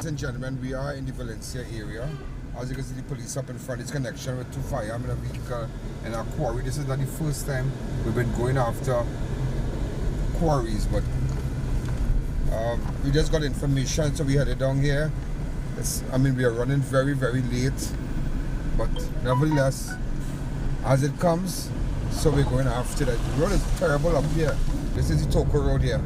Ladies and gentlemen, we are in the Valencia area. As you can see, the police up in front. It's connection with two firearms in a vehicle in our quarry. This is not the first time we've been going after quarries, but we just got information, so we headed down here. We are running very, very late, but nevertheless, as it comes, so we're going after that. The road is terrible up here. This is the Toko road here.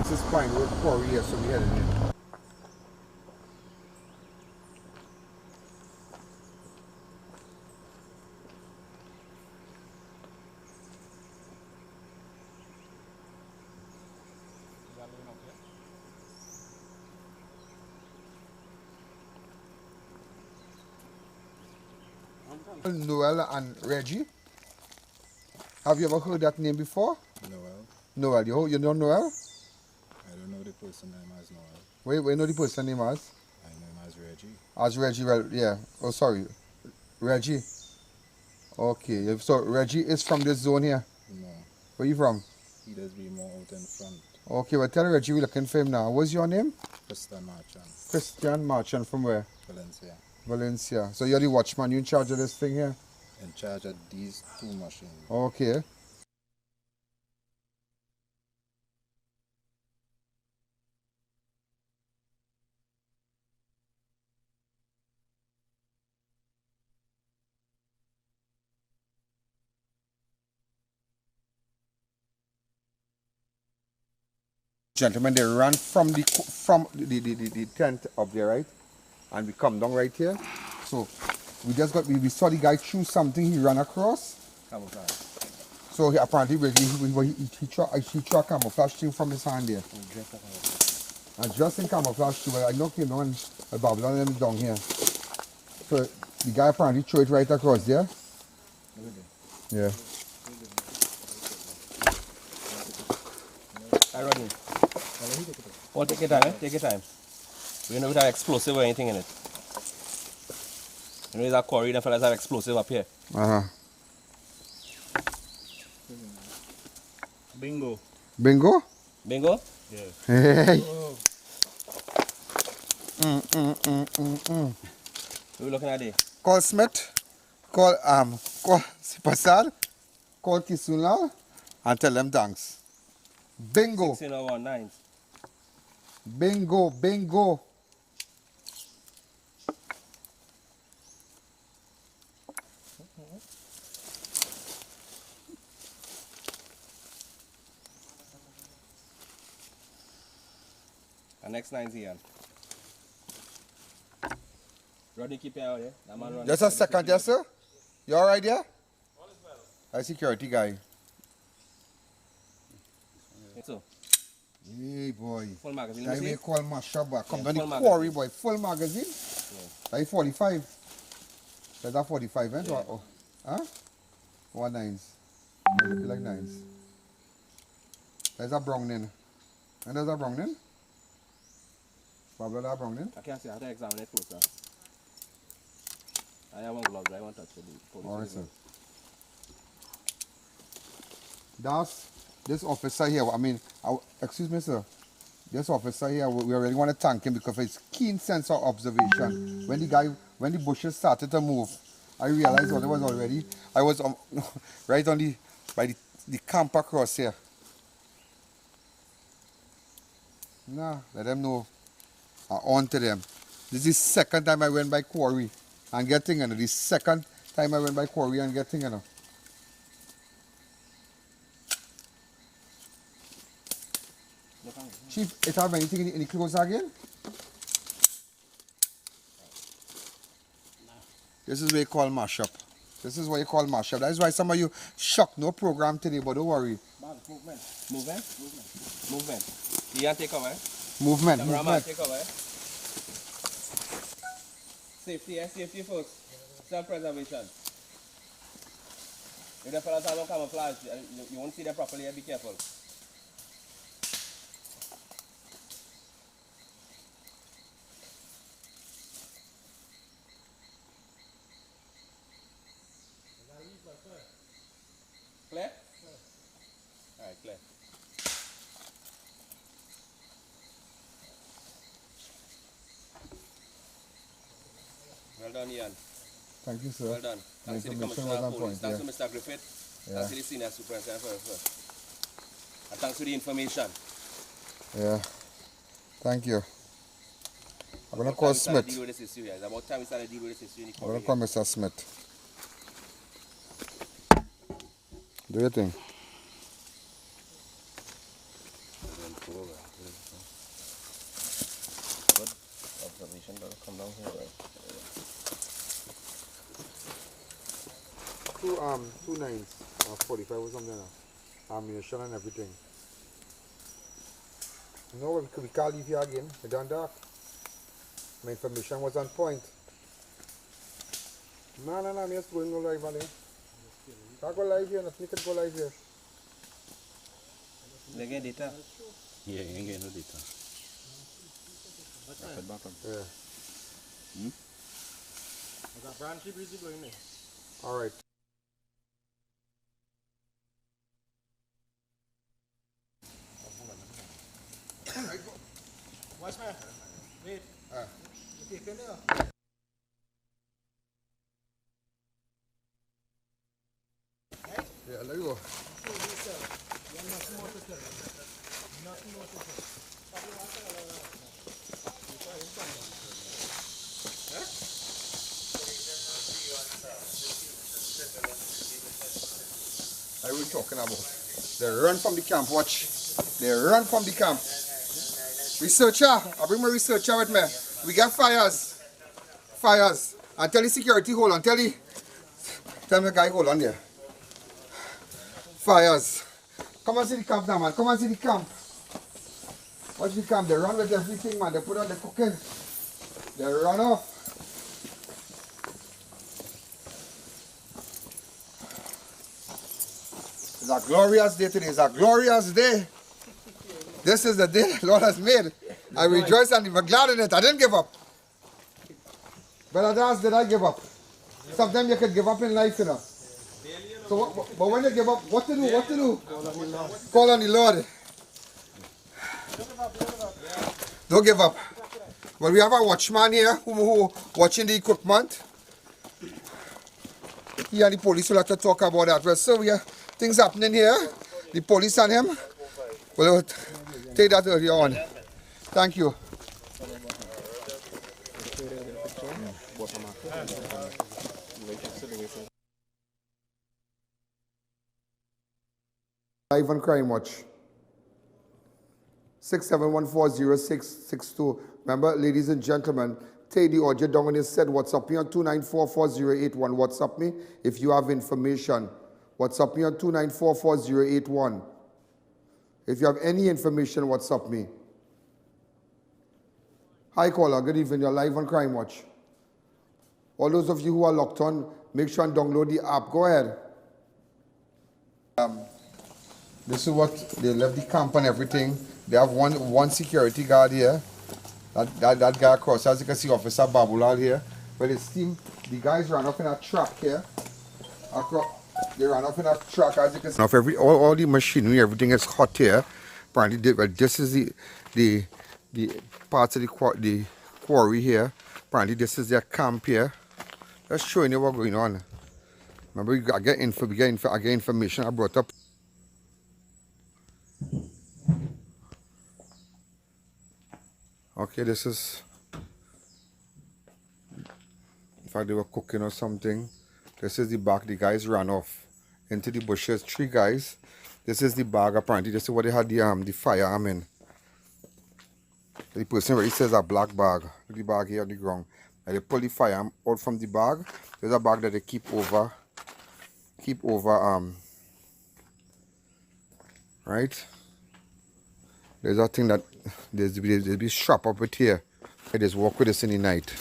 This is Pine Road Quarry here, so we headed in. Noel and Reggie. Have you ever heard that name before? Noel. Noel, you know Noel? I don't know the person name as Noel. Where you know the person name as? I know him as Reggie. As Reggie, well, yeah. Oh, sorry. Reggie. Okay, so Reggie is from this zone here? No. Where you from? He does be more out in front. Okay, well tell Reggie we're looking for him now. What's your name? Christian Marchand. Christian Marchand from where? Valencia. Valencia. So you're the watchman, you in charge of this thing here? In charge of these two machines. Okay. Gentlemen, they ran from the tent up there, right? And we come down right here. So we saw the guy choose something, he ran across. Camouflage. So apparently he tried camouflage thing from his hand there. And just in camouflage too, but I know him down and BABOOLAL them down here. So the guy apparently threw it right across there. Yeah. RODNEY. Oh, take your time, eh? Take your time. We know we have explosive or anything in it. You know, there's a quarry, the fellas have explosive up here. Bingo. Bingo? Bingo? Yeah. Hey. Who are we looking at there? Call Smith, call Pasal, call Kisunlal, and tell them thanks. Bingo. 1619. Bingo, bingo. And next 9's I.A.N. RODNEY, keep your eye out, yeah? That man Just a second, yes, sir. You alright there? All is well. A security guy. So, Hey, boy. full magazine. That Let me way see. call Masha, boy. Come Yeah, down the full quarry, magazine. boy. Full magazine. Yeah. That 45. That's a 45, eh? Yeah. Oh. Huh? 1 9s. They look like 9s. There's a Browning. And there's a Browning. BABOOLAL that Browning. I can't see. I have to examine it closer. I have one glove, but I won't touch it. Alright, sir. That's this officer here. Excuse me, sir. This officer here, we really want to thank him because of his keen sense of observation. When the bushes started to move, I realized what it was already. I was right on by the camp across here. Nah, let them know. On to them. This is the second time I went by Quarry and getting in. The second time I went by Quarry and getting in. Chief, it have anything in the clothes again? This is what you call mashup. This is what you call mashup. That is why some of you shocked. No program today, but don't worry. Movement. Movement. Movement. I.A.N. take over. Movement. Cameraman, Movement. take over. Safety, eh? Safety first. Self-preservation. If the fellas have no camouflage, you won't see them properly, be careful. Well done, I.A.N. Thank you, sir. Well done. Thanks to the information Commissioner was of on Police. point, Thanks to Mr. Griffith. Yeah. Thanks to the Senior Superintendent and thanks for the information. Yeah. Thank you. I'm going to About call time we started Smith. deal with this issue, yeah. It's about time we started deal with this issue in the I'm going Quarry. to call Mr. Smith. Do your thing. Good observation, but come down here, right? Two nines, 45 or something. Ammunition and everything. No, we can't leave here again. We done that. My information was on point. No, I'm just going no live on there. Can't go live here. Nothing can go live here. They get data. Yeah, you ain't getting no data. Yeah. All right. What's my wait? You take it now. Yeah, let go. I was talking about. They run from the camp, watch. They run from the camp. Researcher, I bring my researcher with me. We got fires. Fires. And tell the security, hold on. Tell the guy, hold on there. Fires. Come and see the camp now, man. Come and see the camp. Watch the camp. They run with everything, man. They put on the cooking. They run off. It's a glorious day today. It's a glorious day. This is the day the Lord has made. I rejoice and I'm glad in it. I didn't give up. But at last did I give up? Sometimes you can give up in life, you know. So, but when you give up, what to do? What to do? Call on the Lord. Don't give up. But we have a watchman here who watching the equipment. He and the police will have to talk about that. Well, so we have things happening here. The police and him. We'll take that earlier on. Thank you. Live on Crime Watch. 67140662. Remember, ladies and gentlemen, take the audio down on his said WhatsApp me on 2944081. WhatsApp me if you have information. WhatsApp me on 2944081. If you have any information, WhatsApp me. Hi caller, good evening. You're live on Crime Watch. All those of you who are locked on, make sure and download the app. Go ahead. This is what they left the camp and everything. They have one security guard here. That guy across. As you can see, Officer BABOOLAL here. But it's team. The guys ran off in a truck here. They ran off in a truck, as you can see. All the machinery, everything is hot here. Apparently, this is the parts of the quarry here. Apparently, this is their camp here. Just showing you what's going on. Remember, I get information I brought up. Okay, this is. In fact, they were cooking or something. This is the bag. The guys ran off into the bushes. 3 guys. This is the bag. Apparently, this is what they had the firearm in. The person where he says a black bag. The bag here on the ground. And they pull the firearm out from the bag. There's a bag that they keep over. Right. There's a thing that they'll be strapped up with here. They just walk with this in the night.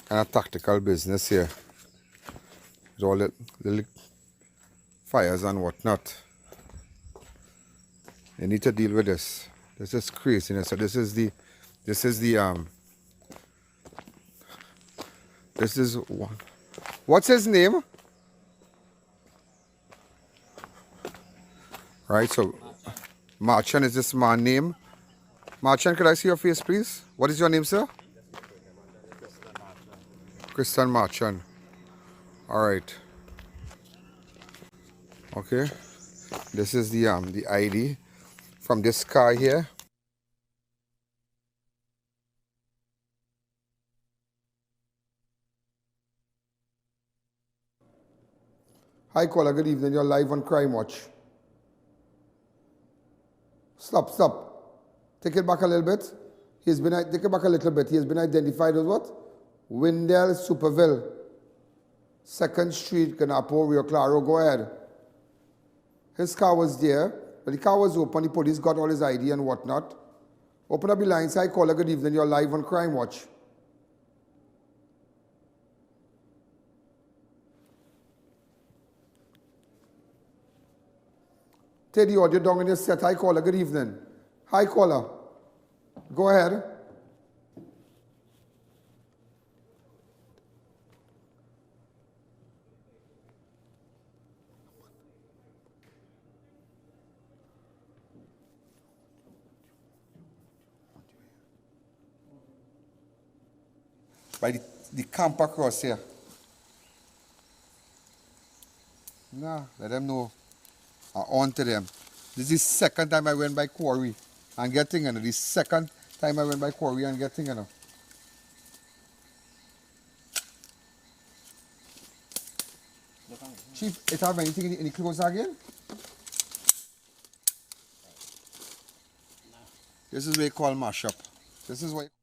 Kind of tactical business here. With all the little fires and whatnot. They need to deal with this. This is craziness. So this is one. What's his name? Right, so Marchand is this man's name. Marchand, could I see your face, please? What is your name, sir? Christian Marchand. Alright. Okay. This is the ID from this car here. Hi caller, good evening. You're live on Crime Watch. Stop. Take it back a little bit. Take it back a little bit. He has been identified as what? Wendell Superville. 2nd Street, Canapo, Rio Claro. Go ahead. His car was there, but the car was open. The police got all his ID and whatnot. Open up the lines. Hi caller, good evening. You're live on Crime Watch. Take the audio down in your set. Hi caller, good evening. Hi caller. Go ahead. By the camp across here. Nah, let them know. I on to them. This is the 2nd time I went by Quarry and getting the 2nd time I went by Quarry and getting Chief, it have anything in the clothes again? This is what you call mash up. This is what